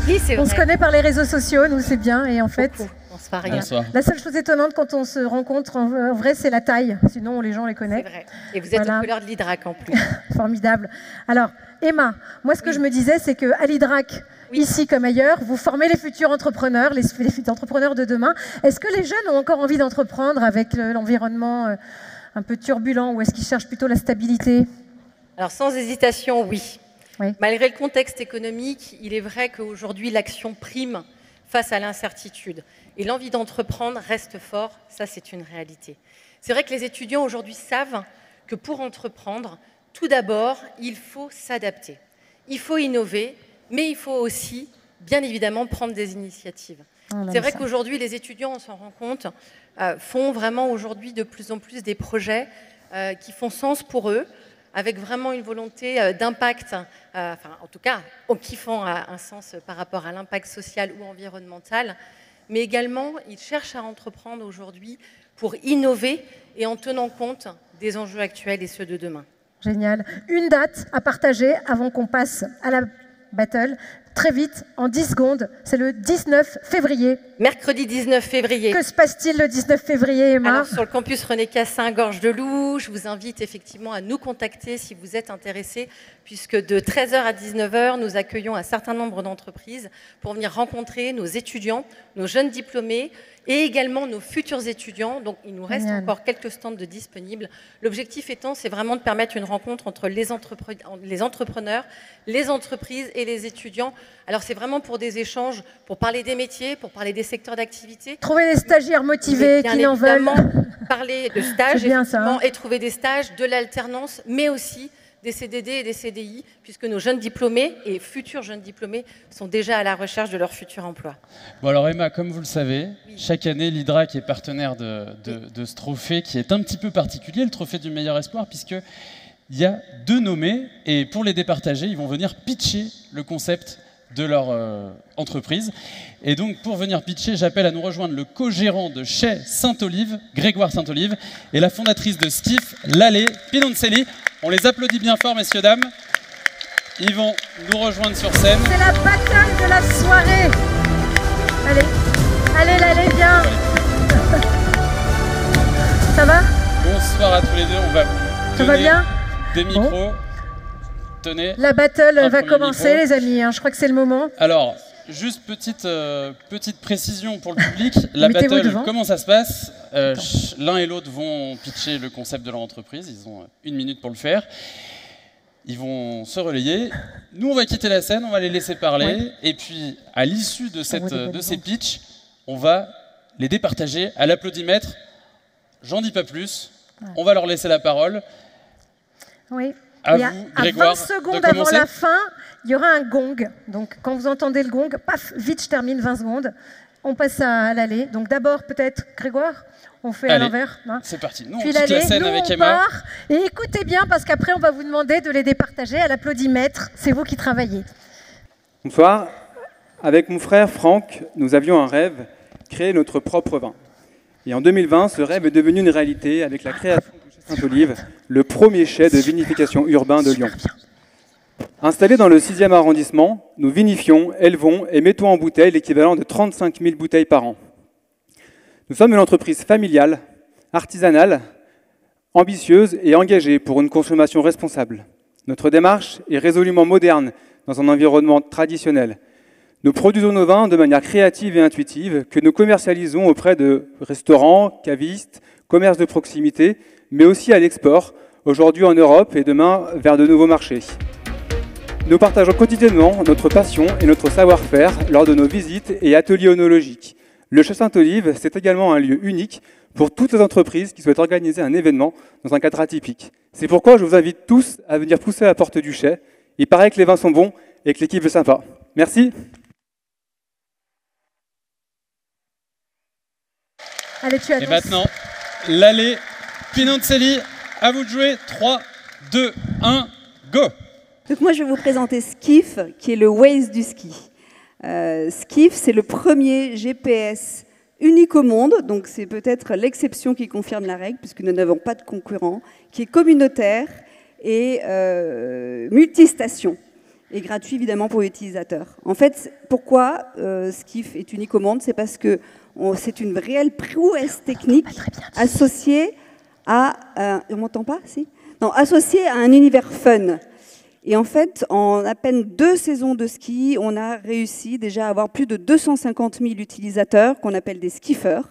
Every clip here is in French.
Oui, c'est vrai. On se connaît par les réseaux sociaux, nous c'est bien, et en fait, On se fait rien. la seule chose étonnante quand on se rencontre en vrai, c'est la taille. Sinon, les gens les C'est connaissent. vrai. Et vous êtes Voilà. aux couleurs de l'Hydrac en plus. Formidable. Alors, Emma, moi ce que je me disais, c'est qu'à l'Hydrac, ici comme ailleurs, vous formez les futurs entrepreneurs, les futurs entrepreneurs de demain. Est-ce que les jeunes ont encore envie d'entreprendre avec l'environnement un peu turbulent, ou est-ce qu'ils cherchent plutôt la stabilité? Alors sans hésitation, oui. Oui. Malgré le contexte économique, il est vrai qu'aujourd'hui l'action prime face à l'incertitude. Et l'envie d'entreprendre reste fort, ça c'est une réalité. C'est vrai que les étudiants aujourd'hui savent que pour entreprendre, tout d'abord, il faut s'adapter. Il faut innover, mais il faut aussi, bien évidemment, prendre des initiatives. C'est vrai qu'aujourd'hui, les étudiants, on s'en rend compte, font vraiment aujourd'hui de plus en plus des projets qui font sens pour eux, avec vraiment une volonté d'impact, enfin en tout cas, qui font un sens par rapport à l'impact social ou environnemental, mais également, ils cherchent à entreprendre aujourd'hui pour innover et en tenant compte des enjeux actuels et ceux de demain. Génial. Une date à partager avant qu'on passe à la battle. Très vite, en 10 secondes, c'est le 19 février. Mercredi 19 février. Que se passe-t-il le 19 février, Emma? Alors, sur le campus René Cassin, Gorge de Loup, je vous invite effectivement à nous contacter si vous êtes intéressés, puisque de 13h à 19h, nous accueillons un certain nombre d'entreprises pour venir rencontrer nos étudiants, nos jeunes diplômés et également nos futurs étudiants. Donc, il nous reste encore quelques stands de disponibles. L'objectif étant, c'est vraiment de permettre une rencontre entre les entrepreneurs, les entreprises et les étudiants. Alors, c'est vraiment pour des échanges, pour parler des métiers, pour parler des secteurs d'activité. Trouver des stagiaires motivés qui n'en veulent. Parler de stages, bien, ça, et trouver des stages, de l'alternance, mais aussi des CDD et des CDI, puisque nos jeunes diplômés et futurs jeunes diplômés sont déjà à la recherche de leur futur emploi. Bon alors Emma, comme vous le savez, chaque année l'Hydrac est partenaire de ce trophée qui est un petit peu particulier, le trophée du meilleur espoir, puisqu'il y a 2 nommés, et pour les départager, ils vont venir pitcher le concept de leur entreprise. Et donc, pour venir pitcher, j'appelle à nous rejoindre le co-gérant de chez Saint-Olive, Grégoire Saint-Olive, et la fondatrice de Skiff, Lalé Pinoncelli. On les applaudit bien fort, messieurs, dames. Ils vont nous rejoindre sur scène. C'est la bataille de la soirée. Allez, Lalé, viens. Ça va? Bonsoir à tous les deux. On va vous donner des micros. Bon. Tenez. La battle va commencer, les amis. Je crois que c'est le moment. Alors, juste petite précision pour le public. La battle, comment ça se passe? L'un et l'autre vont pitcher le concept de leur entreprise. Ils ont 1 minute pour le faire. Ils vont se relayer. Nous, on va quitter la scène, on va les laisser parler. Ouais. Et puis, à l'issue de ces pitchs, on va les départager à l'applaudimètre. J'en dis pas plus. Ouais. On va leur laisser la parole. Oui. À vous, Grégoire, 20 secondes avant la fin, il y aura un gong. Donc, quand vous entendez le gong, paf, vite, je termine 20 secondes. On passe à l'allée. Donc, d'abord, peut-être, Grégoire, on fait à l'envers. C'est parti. Nous, puis on quitte la scène avec Emma. Et écoutez bien, parce qu'après, on va vous demander de les départager à l'applaudimètre. C'est vous qui travaillez. Bonsoir. Avec mon frère Franck, nous avions un rêve, créer notre propre vin. Et en 2020, ce rêve est devenu une réalité avec la création de Saint-Olive, le premier chai de vinification urbain de Lyon. Installé dans le 6e arrondissement, nous vinifions, élevons et mettons en bouteille l'équivalent de 35 000 bouteilles par an. Nous sommes une entreprise familiale, artisanale, ambitieuse et engagée pour une consommation responsable. Notre démarche est résolument moderne dans un environnement traditionnel. Nous produisons nos vins de manière créative et intuitive que nous commercialisons auprès de restaurants, cavistes, commerces de proximité, mais aussi à l'export, aujourd'hui en Europe et demain vers de nouveaux marchés. Nous partageons quotidiennement notre passion et notre savoir-faire lors de nos visites et ateliers œnologiques. Le Chai Saint-Olive, c'est également un lieu unique pour toutes les entreprises qui souhaitent organiser un événement dans un cadre atypique. C'est pourquoi je vous invite tous à venir pousser à la porte du chai. Il paraît que les vins sont bons et que l'équipe est sympa. Merci. Allez, tu annonces. Et maintenant, Lalé Pinoncelli, à vous de jouer. 3, 2, 1, go! Donc moi, je vais vous présenter Skiff, qui est le Waze du ski. Skiff, c'est le premier GPS unique au monde, donc c'est peut-être l'exception qui confirme la règle, puisque nous n'avons pas de concurrent, qui est communautaire et multistation. et gratuit évidemment pour l'utilisateur. En fait, pourquoi Skiff est unique au monde? C'est parce que c'est une réelle prouesse technique associée à... on m'entend pas, si? Non, associée à un univers fun. Et en fait, en à peine 2 saisons de ski, on a réussi déjà à avoir plus de 250 000 utilisateurs, qu'on appelle des skiffers.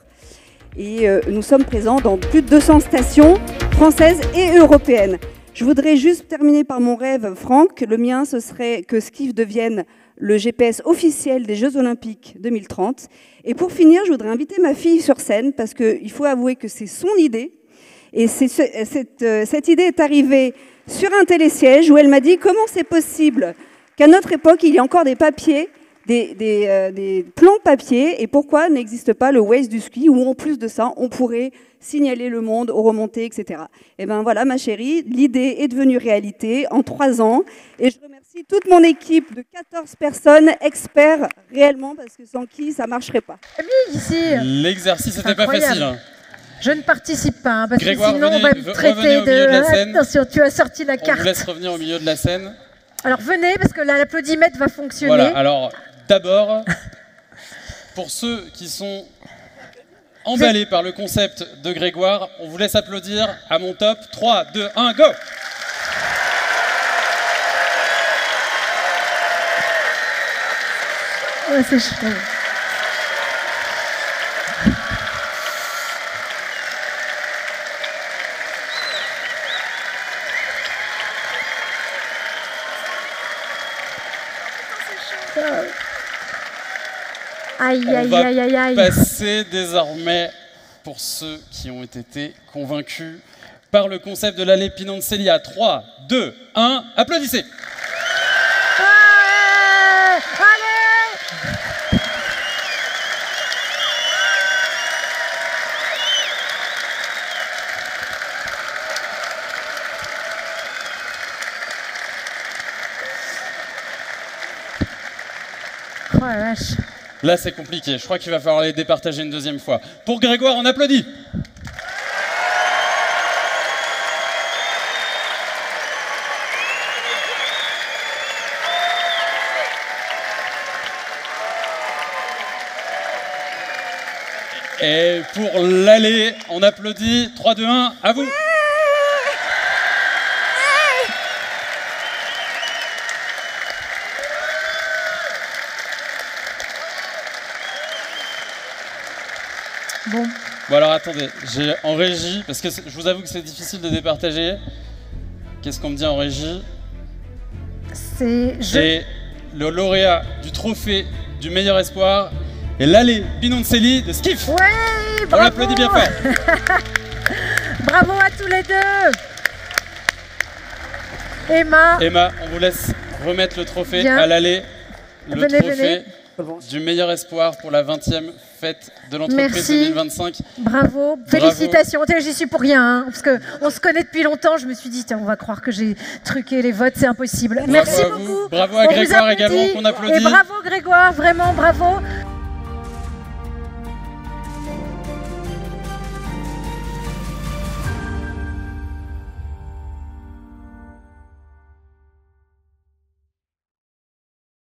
Et nous sommes présents dans plus de 200 stations françaises et européennes. Je voudrais juste terminer par mon rêve, Franck. Le mien, ce serait que Skiff devienne le GPS officiel des Jeux Olympiques 2030. Et pour finir, je voudrais inviter ma fille sur scène, parce qu'il faut avouer que c'est son idée. Et cette idée est arrivée sur un télésiège où elle m'a dit comment c'est possible qu'à notre époque, il y a encore des papiers, des plans de papier, et pourquoi n'existe pas le Waze du ski où en plus de ça, on pourrait signaler le monde aux remontées, etc. Et bien voilà, ma chérie, l'idée est devenue réalité en 3 ans. Et je remercie toute mon équipe de 14 personnes, experts réellement, parce que sans qui ça ne marcherait pas. L'exercice n'était pas facile. Hein. Je ne participe pas, parce Grégoire, que sinon on va me traiter de... Attention, tu as sorti la carte. On vous laisse revenir au milieu de la scène. Alors venez, parce que l'applaudimètre va fonctionner. Voilà, alors d'abord, pour ceux qui sont emballés par le concept de Grégoire, on vous laisse applaudir à mon top. 3, 2, 1, go! Ouais, c'est chaud. Aïe, aïe, aïe, aïe, aïe. On va passer désormais, pour ceux qui ont été convaincus par le concept de l'allée Pinoncelli, à 3, 2, 1, applaudissez. Allez! Oh la vache. Là, c'est compliqué. Je crois qu'il va falloir les départager une deuxième fois. Pour Grégoire, on applaudit. Et pour l'allée, on applaudit. 3, 2, 1, à vous. Bon alors attendez, j'ai en régie, parce que je vous avoue que c'est difficile de départager. Qu'est-ce qu'on me dit en régie? J'ai le lauréat du trophée du meilleur espoir et l'allée Pinoncelli de Skiff. Ouais, bravo. On l'applaudit bien fort. Bravo à tous les deux. Emma, on vous laisse remettre le trophée à l'allée. Le trophée du meilleur espoir pour la 20e fête de l'entreprise 2025. Bravo, félicitations. J'y suis pour rien, hein, parce qu'on se connaît depuis longtemps. Je me suis dit, tiens, on va croire que j'ai truqué les votes, c'est impossible. Merci beaucoup. Bravo à Grégoire également, qu'on applaudit. Et bravo Grégoire, vraiment bravo.